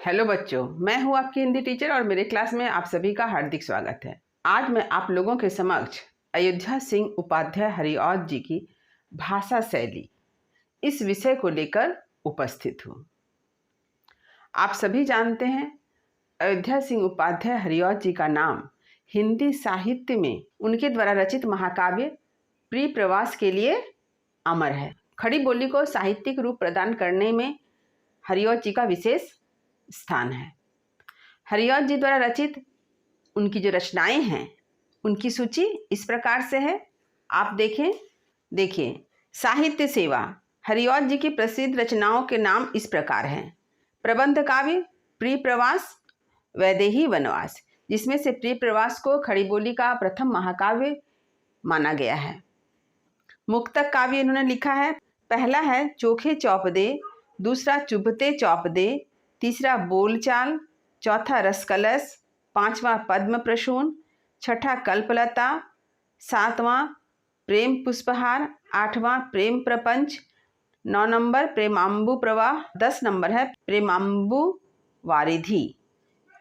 Hello बच्चों, मैं हूँ आपकी हिंदी टीचर और मेरे क्लास में आप सभी का हार्दिक स्वागत है। आज मैं आप लोगों के समक्ष अयोध्या सिंह उपाध्याय हरिऔध जी की भाषा शैली इस विषय को लेकर उपस्थित हूँ। आप सभी जानते हैं अयोध्या सिंह उपाध्याय हरिऔध जी का नाम हिंदी साहित्य में उनके द्वारा रचित महाकाव्य प्रिय प्रवास के लिए अमर है। खड़ी बोली को साहित्यिक रूप प्रदान करने में हरिऔध जी का विशेष स्थान है। हरिऔध जी द्वारा रचित उनकी जो रचनाएं हैं उनकी सूची इस प्रकार से है, आप देखिए साहित्य सेवा। हरिऔध जी की प्रसिद्ध रचनाओं के नाम इस प्रकार हैं। प्रबंध काव्य प्रिय प्रवास, वैदेही वनवास, जिसमें से प्रिय प्रवास को खड़ी बोली का प्रथम महाकाव्य माना गया है। मुक्तक काव्य इन्होंने लिखा है। पहला है चोखे चौप दे, दूसरा चुभते चौप दे, तीसरा बोलचाल, चौथा रसकलश, पांचवा पद्म प्रसून, छठा कल्पलता, सातवां प्रेम पुष्पहार, आठवां प्रेम प्रपंच, 9 नंबर प्रेमांबु प्रवाह, 10 नंबर है प्रेमांबु वारिधि।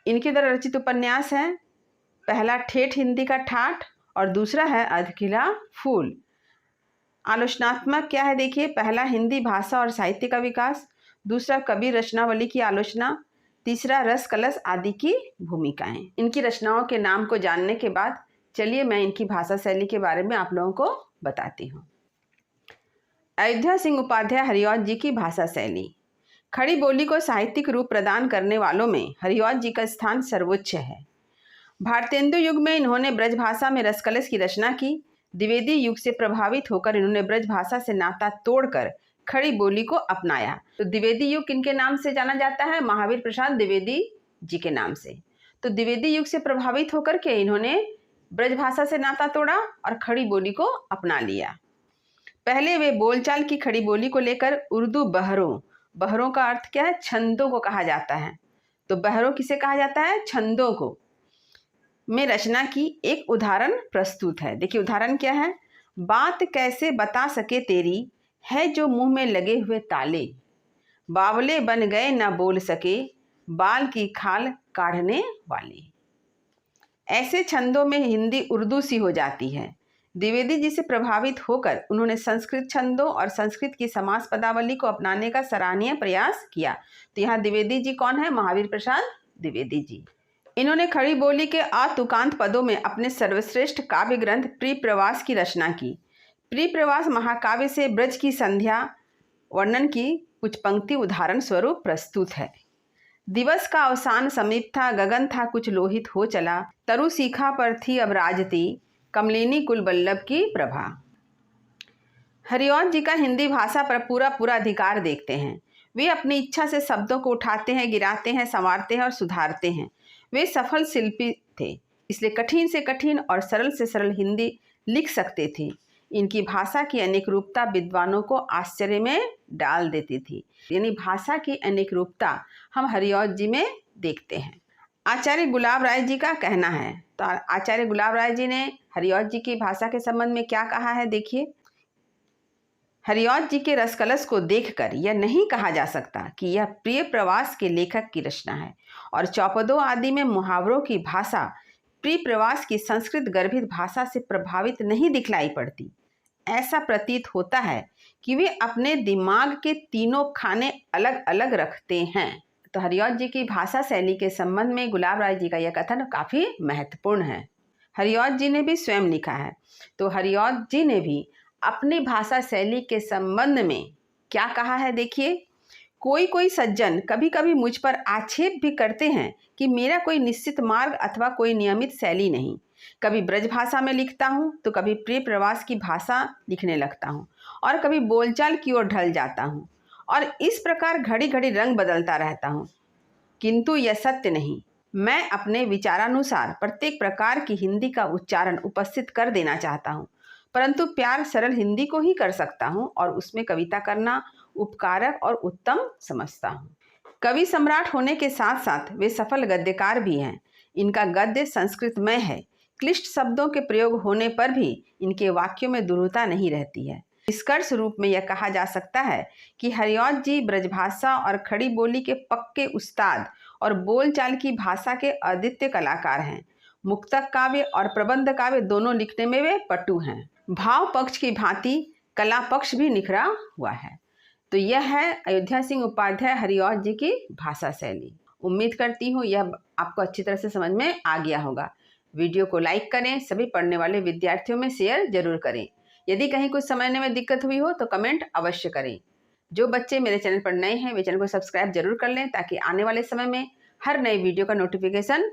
इनके द्वारा रचित उपन्यास है पहला ठेठ हिंदी का ठाठ और दूसरा है अधखिला फूल। आलोचनात्मक क्या है देखिए, पहला हिंदी भाषा और साहित्य का विकास, दूसरा कवि रचनावली की आलोचना, तीसरा रस कलश आदि की भूमिकाएं। इनकी रचनाओं के नाम को जानने के बाद चलिए मैं इनकी भाषा शैली के बारे में आप लोगों को बताती हूँ। अयोध्या सिंह उपाध्याय हरिऔध जी की भाषा शैली। खड़ी बोली को साहित्यिक रूप प्रदान करने वालों में हरिऔध जी का स्थान सर्वोच्च है। भारतेंदु युग में इन्होंने ब्रजभाषा में रसकलश की रचना की। द्विवेदी युग से प्रभावित होकर इन्होंने ब्रजभाषा से नाता तोड़कर खड़ी बोली को अपनाया। तो द्विवेदी युग किनके नाम से जाना जाता है? महावीर प्रसाद द्विवेदी जी के नाम से। तो द्विवेदी युग से प्रभावित होकर के इन्होंने ब्रजभाषा से नाता तोड़ा और खड़ी बोली को अपना लिया। पहले वे बोलचाल की खड़ी बोली को लेकर उर्दू बहरों का अर्थ क्या है? छंदों को कहा जाता है। तो बहरों किसे कहा जाता है? छंदों को। में रचना की एक उदाहरण प्रस्तुत है। देखिए उदाहरण क्या है? बात कैसे बता सके तेरी, है जो मुंह में लगे हुए ताले, बावले बन गए ना बोल सके, बाल की खाल काढ़ने वाले। ऐसे छंदों में हिंदी उर्दू सी हो जाती है। द्विवेदी जी से प्रभावित होकर उन्होंने संस्कृत छंदों और संस्कृत की समास पदावली को अपनाने का सराहनीय प्रयास किया। तो यहाँ द्विवेदी जी कौन है? महावीर प्रसाद द्विवेदी जी। इन्होंने खड़ी बोली के अतुकांत पदों में अपने सर्वश्रेष्ठ काव्य ग्रंथ प्रिय प्रवास की रचना की। प्रिय प्रवास महाकाव्य से ब्रज की संध्या वर्णन की कुछ पंक्ति उदाहरण स्वरूप प्रस्तुत है। दिवस का अवसान समीप था, गगन था कुछ लोहित हो चला, तरु सीखा पर थी अब राजती, कमलिनी कुल बल्लभ की प्रभा। हरिऔध जी का हिंदी भाषा पर पूरा अधिकार देखते हैं। वे अपनी इच्छा से शब्दों को उठाते हैं, गिराते हैं, संवारते हैं और सुधारते हैं। वे सफल शिल्पी थे, इसलिए कठिन से कठिन और सरल से सरल हिंदी लिख सकते थे। इनकी भाषा की अनेक रूपता विद्वानों को आश्चर्य में डाल देती थी। यानी भाषा की अनेक रूपता हम हरिऔध जी में देखते हैं। आचार्य गुलाब राय जी का कहना है, तो आचार्य गुलाब राय जी ने हरिऔध जी की भाषा के संबंध में क्या कहा है देखिए। हरिऔध जी के रसकलश को देखकर यह नहीं कहा जा सकता कि यह प्रिय प्रवास के लेखक की रचना है, और चौपदों आदि में मुहावरों की भाषा प्रिय प्रवास की संस्कृत गर्भित भाषा से प्रभावित नहीं दिखलाई पड़ती। ऐसा प्रतीत होता है कि वे अपने दिमाग के तीनों खाने अलग अलग रखते हैं। तो हरिऔध जी की भाषा शैली के संबंध में गुलाब राय जी का यह कथन काफ़ी महत्वपूर्ण है। हरिऔध जी ने भी स्वयं लिखा है। तो हरिऔध जी ने भी अपनी भाषा शैली के संबंध में क्या कहा है देखिए। कोई सज्जन कभी कभी मुझ पर आक्षेप भी करते हैं कि मेरा कोई निश्चित मार्ग अथवा कोई नियमित शैली नहीं। कभी ब्रज भाषा में लिखता हूँ, तो कभी प्रिय प्रवास की भाषा लिखने लगता हूँ, और कभी बोलचाल की ओर ढल जाता हूँ, और इस प्रकार घड़ी घड़ी रंग बदलता रहता हूँ। किंतु यह सत्य नहीं। मैं अपने विचारानुसार प्रत्येक प्रकार की हिंदी का उच्चारण उपस्थित कर देना चाहता हूँ, परंतु प्यार सरल हिंदी को ही कर सकता हूँ और उसमें कविता करना उपकारक और उत्तम समझता हूँ। कवि सम्राट होने के साथ साथ वे सफल गद्यकार भी हैं। इनका गद्य संस्कृतमय है। क्लिष्ट शब्दों के प्रयोग होने पर भी इनके वाक्यों में दुरूहता नहीं रहती है। निष्कर्ष रूप में यह कहा जा सकता है कि हरिऔध जी ब्रजभाषा और खड़ी बोली के पक्के उस्ताद और बोलचाल की भाषा के अद्वितीय कलाकार हैं। मुक्तक काव्य और प्रबंध काव्य दोनों लिखने में वे पटु हैं। भाव पक्ष की भांति कला पक्ष भी निखरा हुआ है। तो यह है अयोध्या सिंह उपाध्याय हरिऔध जी की भाषा शैली। उम्मीद करती हूँ यह आपको अच्छी तरह से समझ में आ गया होगा। वीडियो को लाइक करें, सभी पढ़ने वाले विद्यार्थियों में शेयर जरूर करें। यदि कहीं कुछ समझने में दिक्कत हुई हो तो कमेंट अवश्य करें। जो बच्चे मेरे चैनल पर नए हैं वे चैनल को सब्सक्राइब जरूर कर लें, ताकि आने वाले समय में हर नई वीडियो का नोटिफिकेशन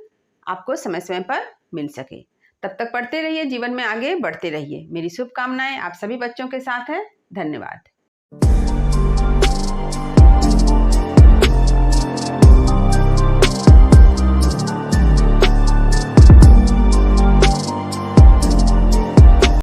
आपको समय समय पर मिल सके। तब तक पढ़ते रहिए, जीवन में आगे बढ़ते रहिए। मेरी शुभकामनाएं आप सभी बच्चों के साथ है। धन्यवाद।